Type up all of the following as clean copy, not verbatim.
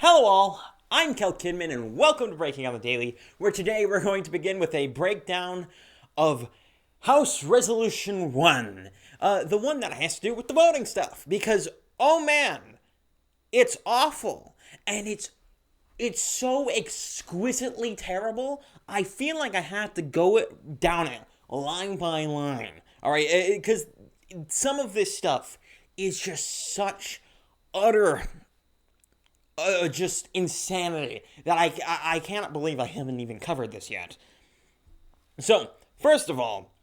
Hello all, I'm Kel Kidman and welcome to Breaking on the Daily, where today we're going to begin with a breakdown of House Resolution 1. The one that has to do with the voting stuff, because, oh man, it's awful, and it's so exquisitely terrible, I feel like I have to go down it line by line, alright, because some of this stuff is just such utter just insanity that I cannot believe I haven't even covered this yet. So, first of all,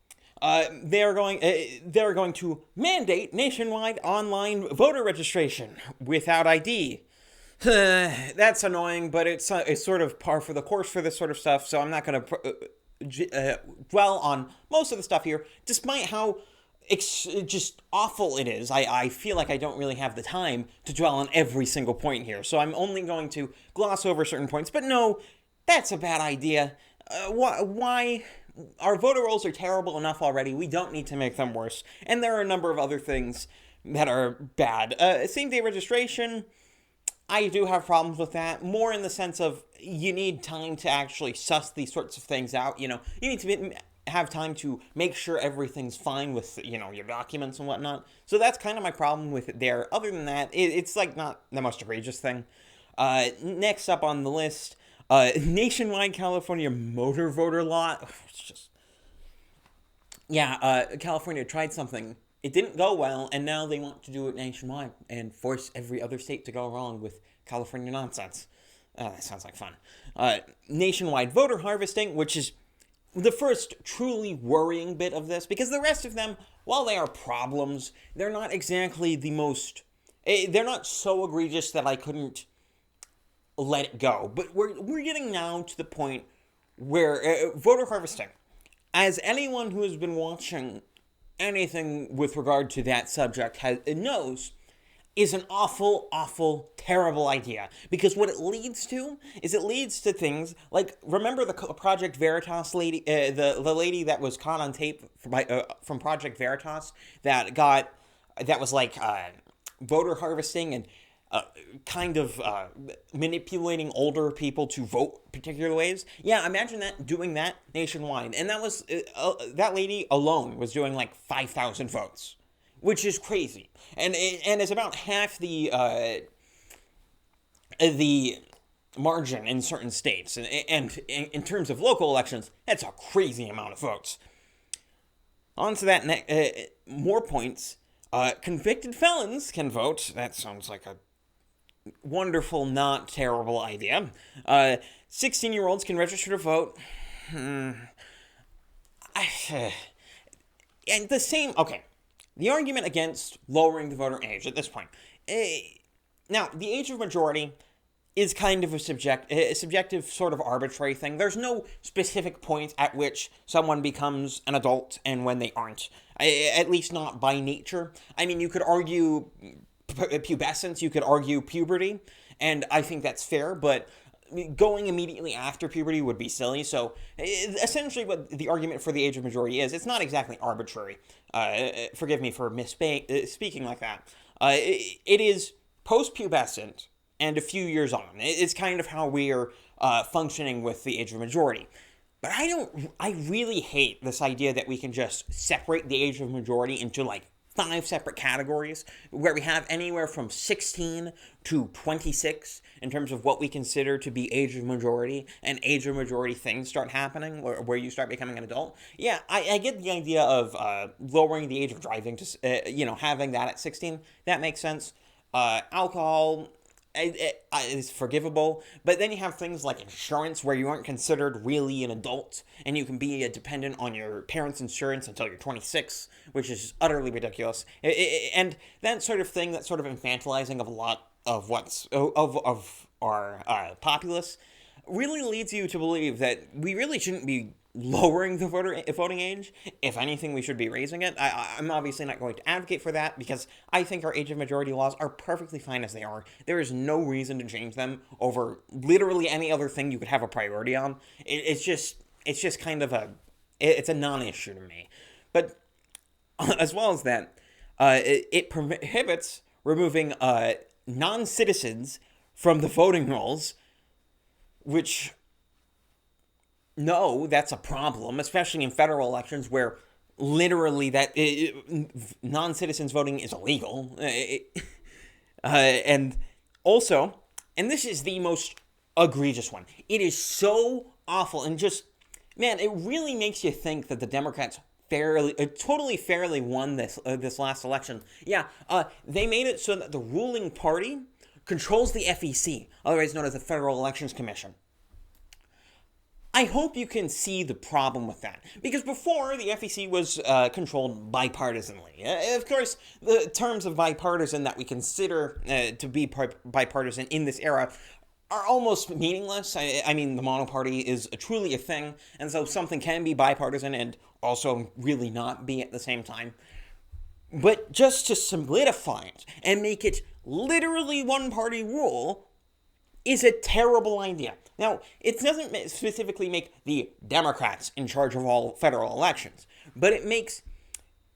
they're going to mandate nationwide online voter registration without ID. That's annoying, but it's sort of par for the course for this sort of stuff, so I'm not going to dwell on most of the stuff here, despite how just awful it is. I feel like I don't really have the time to dwell on every single point here, so I'm only going to gloss over certain points. But no, that's a bad idea. Why? Our voter rolls are terrible enough already. We don't need to make them worse. And there are a number of other things that are bad. Same-day registration, I do have problems with that. More in the sense of you need time to actually suss these sorts of things out. You need to have time to make sure everything's fine with, your documents and whatnot. So that's kind of my problem with it there. Other than that, it's like not the most egregious thing. Next up on the list, nationwide California motor voter law. It's just, California tried something. It didn't go well, and now they want to do it nationwide and force every other state to go along with California nonsense. That sounds like fun. Nationwide voter harvesting, which is the first truly worrying bit of this, because the rest of them, while they are problems, they're not exactly the most, they're not so egregious that I couldn't let it go. But we're getting now to the point where voter harvesting, as anyone who has been watching anything with regard to that subject knows, is an awful, awful, terrible idea. Because what it leads to is things like, remember the Project Veritas lady, the lady that was caught on tape from Project Veritas that was like voter harvesting and kind of manipulating older people to vote particular ways? Yeah, imagine doing that nationwide. And that was, that lady alone was doing like 5,000 votes. Which is crazy, and it's about half the margin in certain states, and in terms of local elections, that's a crazy amount of votes. On to that, more points. Convicted felons can vote. That sounds like a wonderful, not terrible idea. 16-year-olds can register to vote. And the same. Okay. The argument against lowering the voter age at this point. Now, the age of majority is kind of a subjective sort of arbitrary thing. There's no specific point at which someone becomes an adult and when they aren't. At least not by nature. I mean, you could argue pubescence, you could argue puberty, and I think that's fair, but going immediately after puberty would be silly. So essentially what the argument for the age of majority is, it's not exactly arbitrary. Forgive me for speaking like that. It is post-pubescent and a few years on. It's kind of how we're functioning with the age of majority. But I really hate this idea that we can just separate the age of majority into like 5 separate categories, where we have anywhere from 16 to 26 in terms of what we consider to be age of majority, and age of majority things start happening, where you start becoming an adult. Yeah, I get the idea of lowering the age of driving to, having that at 16. That makes sense. Alcohol is forgivable, but then you have things like insurance, where you aren't considered really an adult, and you can be a dependent on your parents' insurance until you're 26, which is utterly ridiculous. And that sort of thing, that sort of infantilizing of a lot of of our populace, really leads you to believe that we really shouldn't be lowering the voting age. If anything, we should be raising it. I'm obviously not going to advocate for that, because I think our age of majority laws are perfectly fine as they are. There is no reason to change them over literally any other thing you could have a priority on. It's just kind of it's a non-issue to me. But as well as that, it prohibits removing non-citizens from the voting rolls, which, no, that's a problem, especially in federal elections where literally that non-citizens voting is illegal. And also, and this is the most egregious one, it is so awful and just, man, it really makes you think that the Democrats totally fairly won this last election. Yeah, they made it so that the ruling party controls the FEC, otherwise known as the Federal Elections Commission. I hope you can see the problem with that, because before the FEC was controlled bipartisanly. Of course, the terms of bipartisan that we consider to be bipartisan in this era are almost meaningless. I mean, the monoparty is truly a thing, and so something can be bipartisan and also really not be at the same time. But just to solidify it and make it literally one-party rule is a terrible idea. Now, it doesn't specifically make the Democrats in charge of all federal elections, but it makes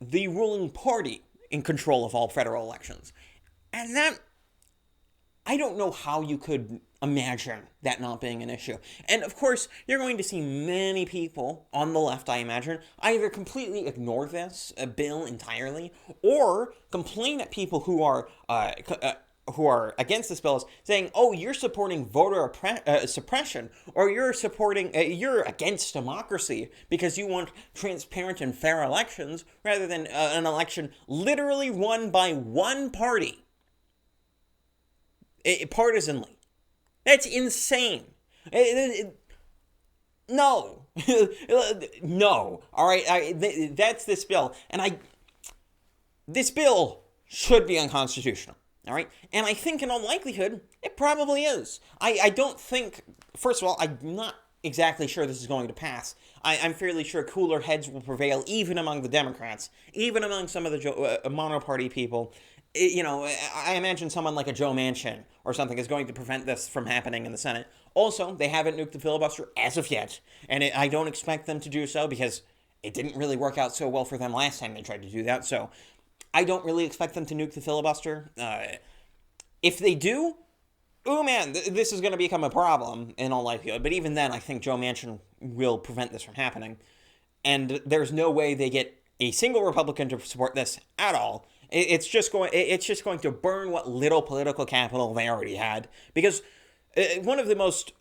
the ruling party in control of all federal elections. And that, I don't know how you could imagine that not being an issue. And of course, you're going to see many people on the left, I imagine, either completely ignore this bill entirely, or complain at people who are against this bill, saying, "Oh, you're supporting voter suppression, or you're against democracy because you want transparent and fair elections rather than an election literally won by one party, partisanly." That's insane. No, no. All right, that's this bill, and this bill should be unconstitutional. All right, and I think in all likelihood, it probably is. I don't think, first of all, I'm not exactly sure this is going to pass. I'm fairly sure cooler heads will prevail even among the Democrats, even among some of the monoparty people. I imagine someone like a Joe Manchin or something is going to prevent this from happening in the Senate. Also, they haven't nuked the filibuster as of yet, and I don't expect them to do so because it didn't really work out so well for them last time they tried to do that, so I don't really expect them to nuke the filibuster. If they do, oh man, this is going to become a problem in all likelihood. But even then, I think Joe Manchin will prevent this from happening. And there's no way they get a single Republican to support this at all. It's just going to burn what little political capital they already had. Because one of the most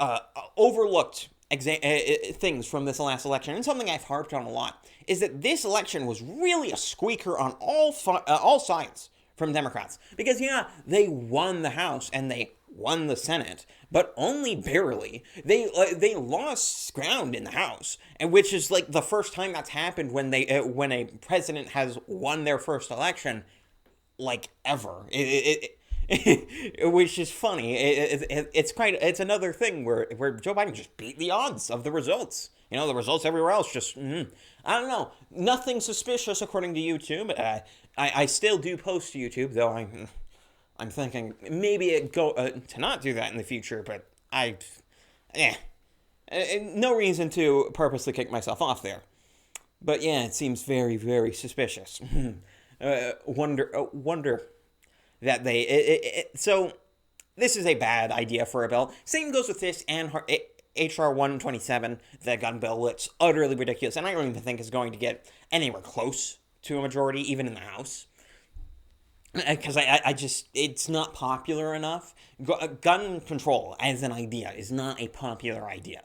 overlooked things from this last election, and something I've harped on a lot, is that this election was really a squeaker on all sides from Democrats. Because, yeah, they won the House and they won the Senate, but only barely. They lost ground in the House, and which is like the first time that's happened when a president has won their first election, like ever. Which is funny. It's another thing where Joe Biden just beat the odds of the results. The results everywhere else just, I don't know. Nothing suspicious according to YouTube. I still do post to YouTube, though I'm thinking maybe to not do that in the future, but no reason to purposely kick myself off there. But yeah, it seems very, very suspicious. Wonder that so this is a bad idea for a bill. Same goes with this and HR 127, the gun bill. It's utterly ridiculous, and I don't even think it's going to get anywhere close to a majority, even in the House. Because it's not popular enough. Gun control as an idea is not a popular idea.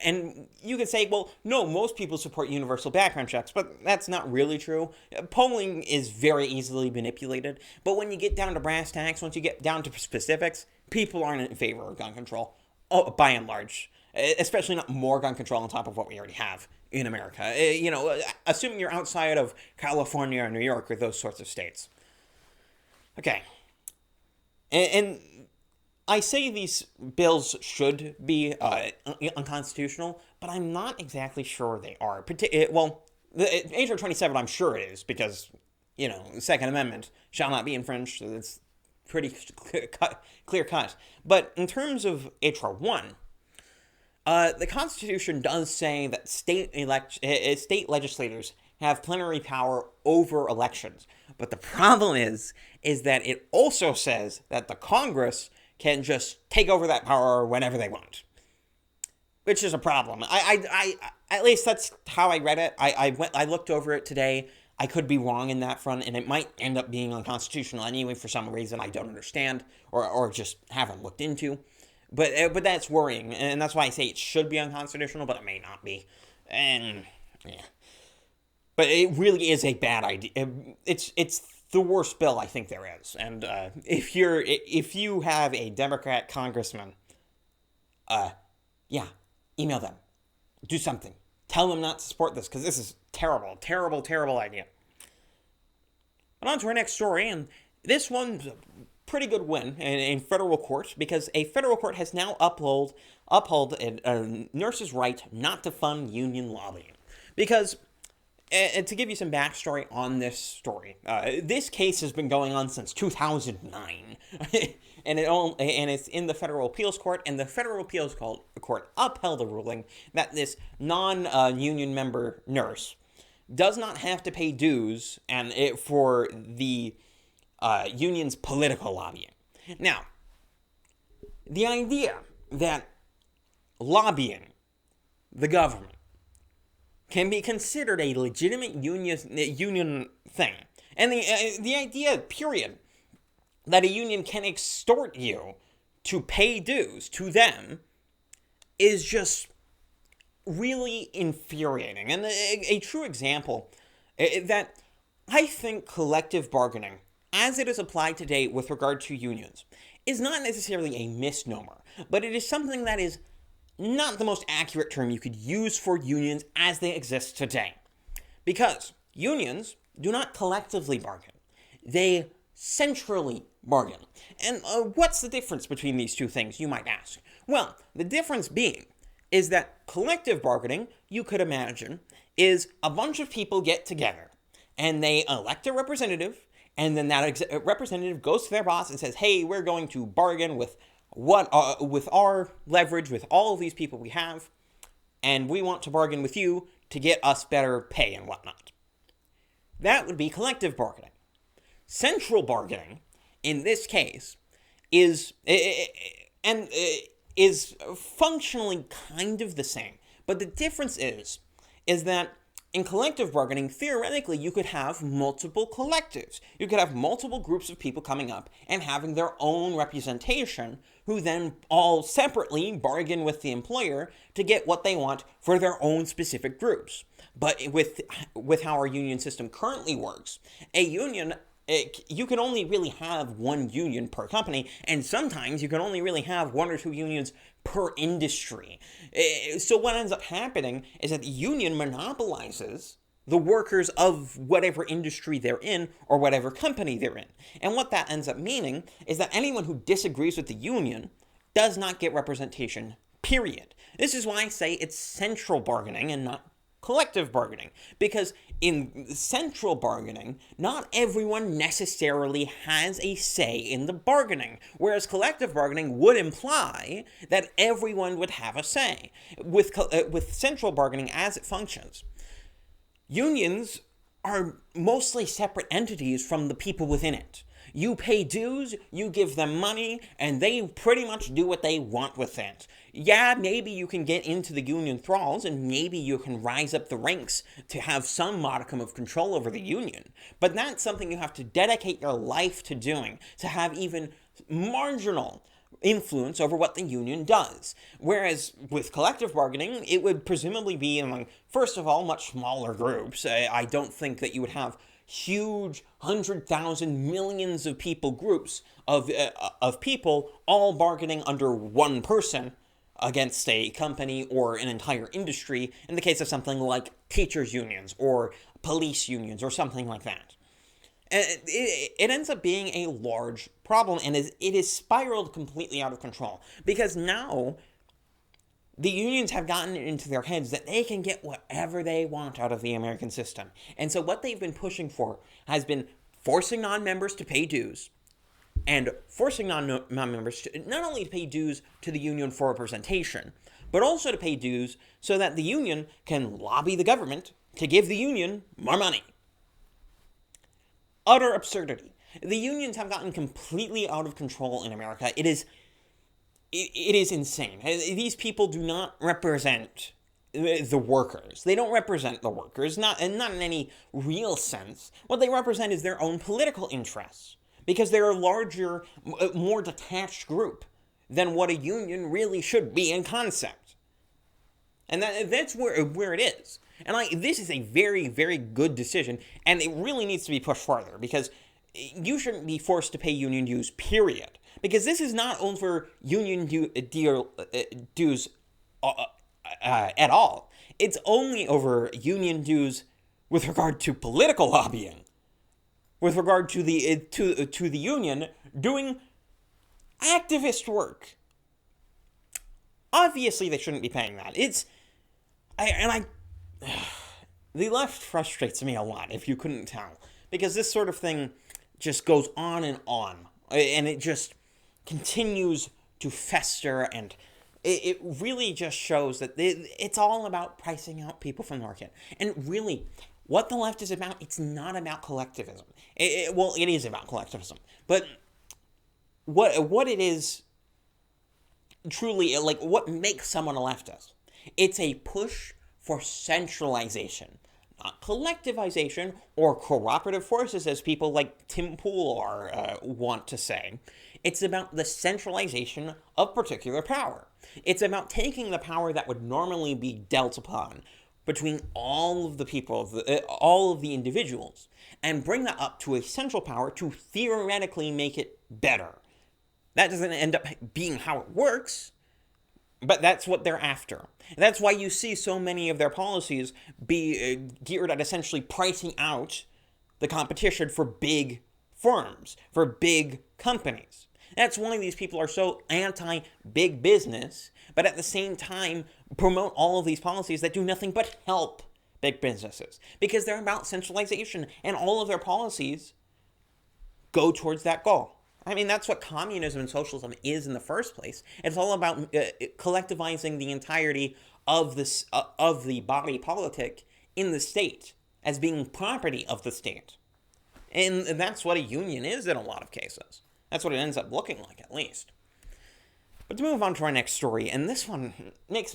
And you could say, well, no, most people support universal background checks, but that's not really true. Polling is very easily manipulated, but when you get down to brass tacks, once you get down to specifics, people aren't in favor of gun control, by and large. Especially not more gun control on top of what we already have in America. Assuming you're outside of California or New York or those sorts of states. Okay. And I say these bills should be unconstitutional, but I'm not exactly sure they are. Well, the HR 27, I'm sure it is, because, the Second Amendment shall not be infringed, so it's pretty clear cut. But in terms of HR 1, the Constitution does say that state legislators have plenary power over elections. But the problem is that it also says that the Congress can just take over that power whenever they want, which is a problem. I at least that's how I read it. I looked over it today. I could be wrong in that front, and it might end up being unconstitutional anyway for some reason I don't understand or just haven't looked into. But that's worrying, and that's why I say it should be unconstitutional, but it may not be. And yeah, but it really is a bad idea. It's the worst bill I think there is. And if you have a Democrat congressman, yeah, email them, do something, tell them not to support this because this is terrible, terrible, terrible idea. But on to our next story, and this one's a pretty good win in federal court because a federal court has now upheld a nurse's right not to fund union lobbying. Because, to give you some backstory on this story, this case has been going on since 2009, and it's in the federal appeals court, and the federal appeals court upheld a ruling that this non-union member nurse does not have to pay dues for the union's political lobbying. Now, the idea that lobbying the government can be considered a legitimate union thing, and the idea, period, that a union can extort you to pay dues to them is just really infuriating. And a true example that I think collective bargaining, as it is applied today with regard to unions, is not necessarily a misnomer, but it is something that is not the most accurate term you could use for unions as they exist today. Because unions do not collectively bargain. They centrally bargain. And what's the difference between these two things, you might ask? Well, the difference being is that collective bargaining, you could imagine, is a bunch of people get together and they elect a representative, and then that representative goes to their boss and says, hey, we're going to bargain with with our leverage, with all of these people we have, and we want to bargain with you to get us better pay and whatnot. That would be collective bargaining. Central bargaining, in this case, is functionally kind of the same. But the difference is that in collective bargaining, theoretically, you could have multiple collectives. You could have multiple groups of people coming up and having their own representation, who then all separately bargain with the employer to get what they want for their own specific groups. But with how our union system currently works, a union, you can only really have one union per company, and sometimes you can only really have one or two unions per industry. So what ends up happening is that the union monopolizes the workers of whatever industry they're in or whatever company they're in. And what that ends up meaning is that anyone who disagrees with the union does not get representation, period. This is why I say it's central bargaining and not collective bargaining, because in central bargaining, not everyone necessarily has a say in the bargaining, whereas collective bargaining would imply that everyone would have a say. With central bargaining as it functions, unions are mostly separate entities from the people within it. You pay dues, you give them money, and they pretty much do what they want with it. Yeah, maybe you can get into the union thralls, and maybe you can rise up the ranks to have some modicum of control over the union. But that's something you have to dedicate your life to doing, to have even marginal influence over what the union does. Whereas with collective bargaining, it would presumably be among, first of all, much smaller groups. I don't think that you would have huge 100,000 millions of people groups of people all bargaining under one person against a company or an entire industry, in the case of something like teachers' unions or police unions or something like that. It ends up being a large problem, and it is spiraled completely out of control, because now the unions have gotten it into their heads that they can get whatever they want out of the American system. And so what they've been pushing for has been forcing non-members to pay dues, and forcing non-members to not only to pay dues to the union for representation, but also to pay dues so that the union can lobby the government to give the union more money. Utter absurdity. The unions have gotten completely out of control in America. It is it is insane. These people do not represent the workers. They don't represent the workers, not in any real sense. What they represent is their own political interests, because they're a larger, more detached group than what a union really should be in concept. And that's where it is. And this is a very, very good decision, and it really needs to be pushed farther, because you shouldn't be forced to pay union dues, period. Because this is not over union dues at all. It's only over union dues with regard to political lobbying, with regard to the union doing activist work. Obviously, they shouldn't be paying that. The left frustrates me a lot, if you couldn't tell, because this sort of thing just goes on, and it just continues to fester, and it really just shows that it's all about pricing out people from the market. And really, what the left is about, it's not about collectivism. Well, it is about collectivism, but what it is truly, like, what makes someone a leftist, it's a push for centralization, not collectivization or cooperative forces, as people like Tim Pool want to say. It's about the centralization of particular power. It's about taking the power that would normally be dealt upon between all of the people, all of the individuals, and bring that up to a central power to theoretically make it better. That doesn't end up being how it works, but that's what they're after. And that's why you see so many of their policies be geared at essentially pricing out the competition for big firms, for big companies. That's why these people are so anti-big business, but at the same time promote all of these policies that do nothing but help big businesses, because they're about centralization, and all of their policies go towards that goal. I mean, that's what communism and socialism is in the first place. It's all about collectivizing the entirety of the body politic in the state as being property of the state. And that's what a union is in a lot of cases. That's what it ends up looking like, at least. But to move on to our next story, and this one makes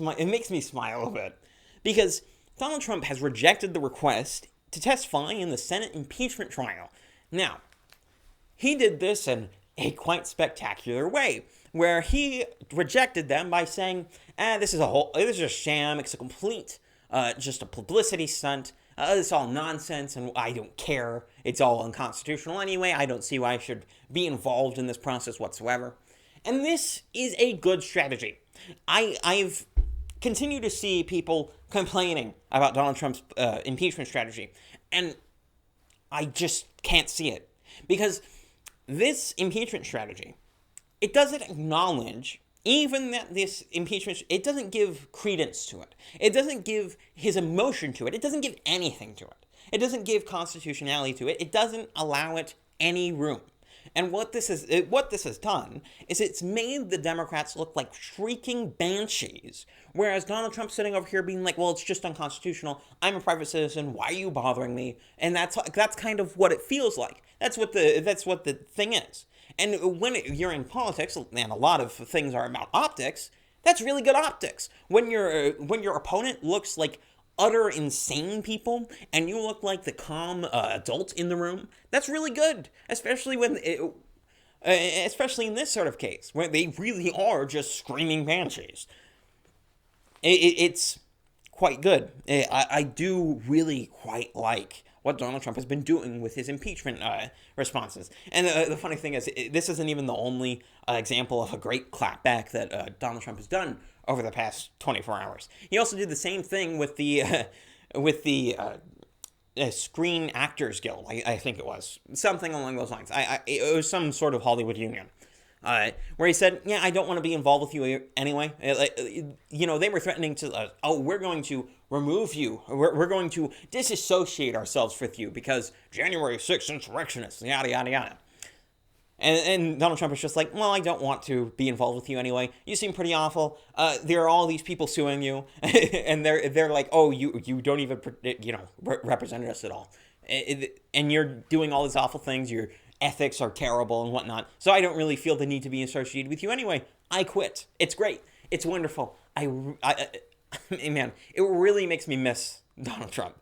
me smile a bit, because Donald Trump has rejected the request to testify in the Senate impeachment trial. Now, he did this in a quite spectacular way, where he rejected them by saying, this is a sham, it's a complete, just a publicity stunt, it's all nonsense, and I don't care, it's all unconstitutional anyway, I don't see why I should be involved in this process whatsoever. And this is a good strategy. I've continued to see people complaining about Donald Trump's impeachment strategy, and I just can't see it. Because this impeachment strategy, it doesn't acknowledge even that this impeachment, it doesn't give credence to it. It doesn't give his emotion to it. It doesn't give anything to it. It doesn't give constitutionality to it. It doesn't allow it any room. And what this has done is it's made the Democrats look like shrieking banshees, whereas Donald Trump's sitting over here being like, well, it's just unconstitutional. I'm a private citizen. Why are you bothering me? And that's kind of what it feels like. That's what the thing is. And when you're in politics, and a lot of things are about optics, that's really good optics. When your opponent looks like utter insane people, and you look like the calm adult in the room, that's really good. Especially especially in this sort of case, where they really are just screaming banshees. It's quite good. I do really quite like what Donald Trump has been doing with his impeachment responses. And the funny thing is, this isn't even the only example of a great clapback that Donald Trump has done over the past 24 hours. He also did the same thing with the Screen Actors Guild, I think it was. Something along those lines. It was some sort of Hollywood union. Where he said, yeah, I don't want to be involved with you anyway. They were threatening to, we're going to remove you. We're going to disassociate ourselves with you because January 6th insurrectionists, yada, yada, yada. And Donald Trump was just like, well, I don't want to be involved with you anyway. You seem pretty awful. There are all these people suing you. And they're like, oh, you don't even, represent us at all. And you're doing all these awful things. You're ethics are terrible and whatnot, so I don't really feel the need to be associated with you anyway. I quit. It's great. It's wonderful. Man, it really makes me miss Donald Trump.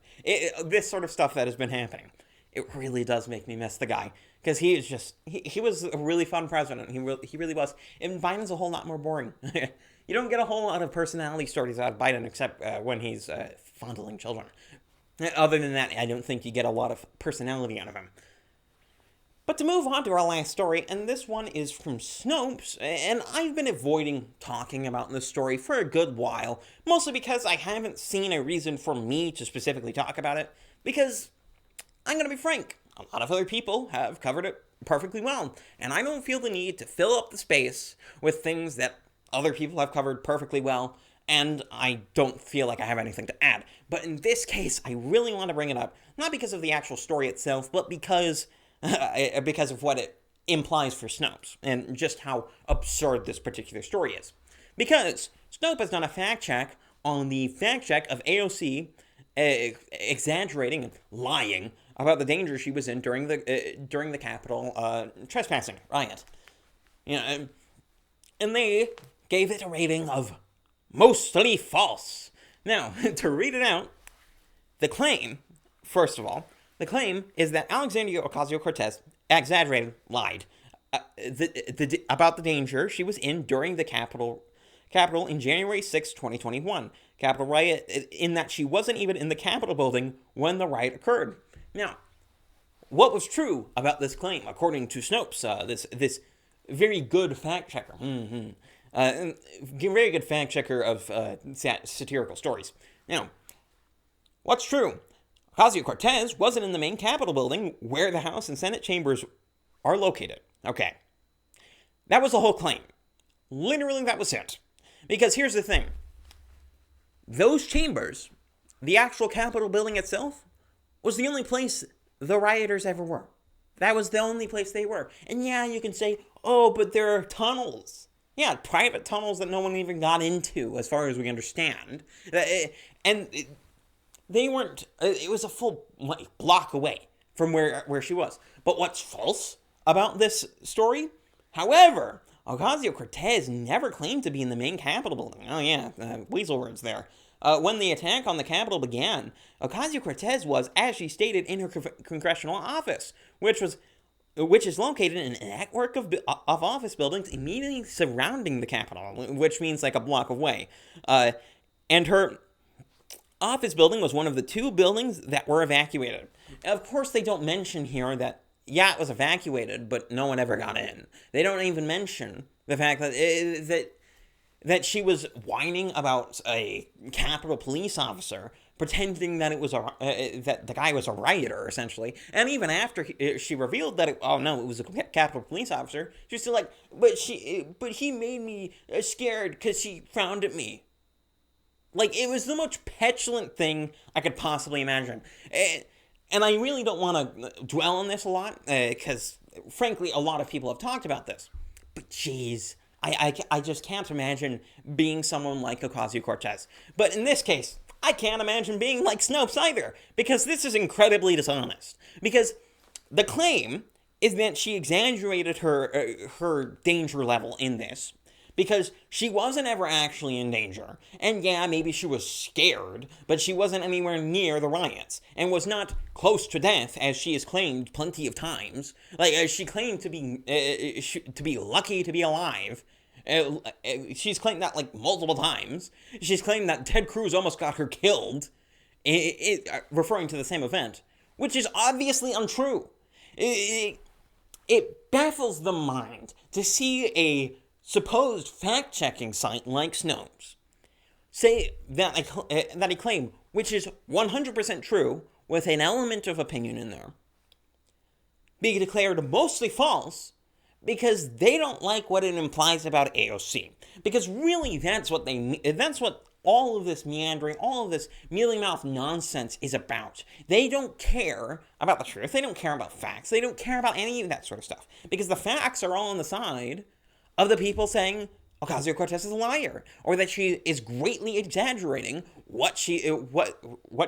This sort of stuff that has been happening, it really does make me miss the guy. Because he is just, he was a really fun president. He really was. And Biden's a whole lot more boring. You don't get a whole lot of personality stories out of Biden except when he's fondling children. Other than that, I don't think you get a lot of personality out of him. But to move on to our last story, and this one is from Snopes, and I've been avoiding talking about this story for a good while, mostly because I haven't seen a reason for me to specifically talk about it, because I'm going to be frank, a lot of other people have covered it perfectly well, and I don't feel the need to fill up the space with things that other people have covered perfectly well, and I don't feel like I have anything to add. But in this case, I really want to bring it up, not because of the actual story itself, but because of what it implies for Snopes, and just how absurd this particular story is. Because Snopes has done a fact check on the fact check of AOC exaggerating and lying about the danger she was in during the Capitol trespassing riot. And they gave it a rating of mostly false. Now, to read it out, the claim, first of all, the claim is that Alexandria Ocasio-Cortez exaggerated, lied about the danger she was in during the Capitol in January 6, 2021. Capitol riot, in that she wasn't even in the Capitol building when the riot occurred. Now, what was true about this claim, according to Snopes, this very good fact checker, very good fact checker of satirical stories. Now, what's true? Ocasio-Cortez wasn't in the main Capitol building where the House and Senate chambers are located. Okay. That was the whole claim. Literally, that was it. Because here's the thing. Those chambers, the actual Capitol building itself, was the only place the rioters ever were. That was the only place they were. And yeah, you can say, oh, but there are tunnels. Yeah, private tunnels that no one even got into, as far as we understand. And they weren't, it was a full block away from where she was. But what's false about this story? However, Ocasio-Cortez never claimed to be in the main Capitol building. Oh yeah, weasel words there. When the attack on the Capitol began, Ocasio-Cortez was, as she stated, in her congressional office, which is located in a network of office buildings immediately surrounding the Capitol, which means like a block away. And her office building was one of the two buildings that were evacuated. Of course, they don't mention here that, yeah, it was evacuated, but no one ever got in. They don't even mention the fact that she was whining about a Capitol police officer, pretending that it was that the guy was a rioter, essentially. And even after she revealed that it was a Capitol police officer, she's still like, but he made me scared because she frowned at me. Like, it was the most petulant thing I could possibly imagine. And I really don't want to dwell on this a lot, because, frankly, a lot of people have talked about this. But, jeez, I just can't imagine being someone like Ocasio-Cortez. But in this case, I can't imagine being like Snopes either, because this is incredibly dishonest. Because the claim is that she exaggerated her danger level in this, because she wasn't ever actually in danger. And yeah, maybe she was scared, but she wasn't anywhere near the riots, and was not close to death, as she has claimed plenty of times. Like, she claimed to be lucky to be alive. She's claimed that, like, multiple times. She's claimed that Ted Cruz almost got her killed, referring to the same event, which is obviously untrue. It baffles the mind to see a supposed fact-checking site like Snopes say that a claim, which is 100% true, with an element of opinion in there, be declared mostly false because they don't like what it implies about AOC. Because really, that's what all of this meandering, all of this mealy-mouthed nonsense is about. They don't care about the truth. They don't care about facts. They don't care about any of that sort of stuff. Because the facts are all on the side of the people saying Ocasio-Cortez is a liar, or that she is greatly exaggerating what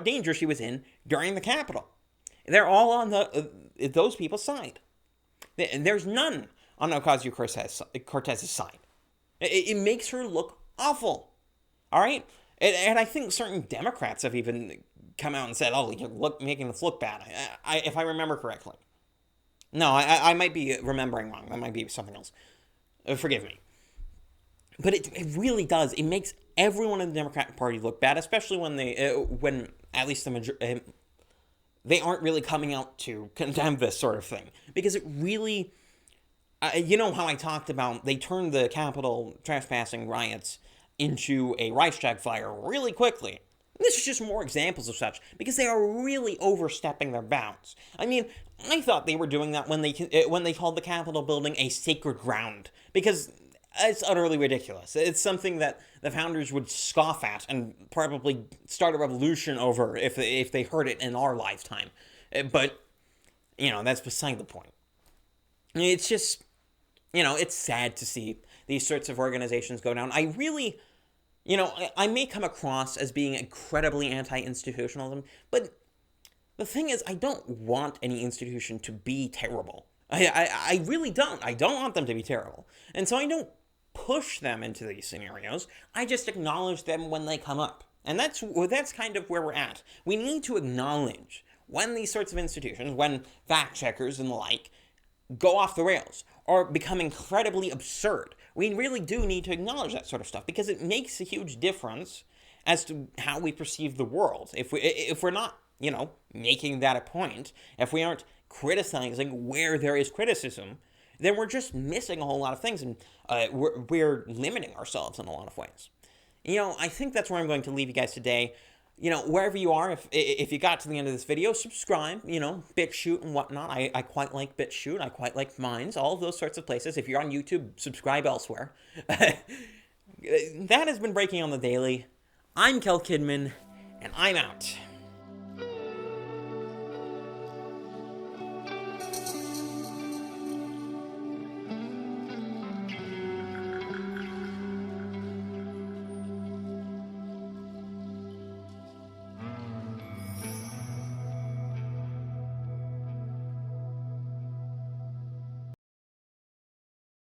danger she was in during the Capitol. They're all on those people's side. There's none on Ocasio-Cortez's side. It makes her look awful. All right? And I think certain Democrats have even come out and said, oh, you're making us look bad, if I remember correctly. No, I might be remembering wrong. That might be something else. Forgive me. But it really does. It makes everyone in the Democratic Party look bad, especially when at least they aren't really coming out to condemn this sort of thing. Because it really, you know how I talked about they turned the Capitol trespassing riots into a Reichstag fire really quickly. This is just more examples of such, because they are really overstepping their bounds. I mean, I thought they were doing that when they called the Capitol building a sacred ground, because it's utterly ridiculous. It's something that the founders would scoff at and probably start a revolution over if they heard it in our lifetime. But, that's beside the point. It's just, it's sad to see these sorts of organizations go down. I really, I may come across as being incredibly anti-institutionalism, but the thing is, I don't want any institution to be terrible. I really don't. I don't want them to be terrible. And so I don't push them into these scenarios. I just acknowledge them when they come up. And that's kind of where we're at. We need to acknowledge when these sorts of institutions, when fact checkers and the like, go off the rails or become incredibly absurd. We really do need to acknowledge that sort of stuff, because it makes a huge difference as to how we perceive the world. If we're not, making that a point, if we aren't criticizing where there is criticism, then we're just missing a whole lot of things, and we're limiting ourselves in a lot of ways. I think that's where I'm going to leave you guys today. Wherever you are, if you got to the end of this video, subscribe, BitChute and whatnot. I quite like BitChute. I quite like Minds, all of those sorts of places. If you're on YouTube, subscribe elsewhere. That has been Breaking on the Daily. I'm Kel Kidman, and I'm out.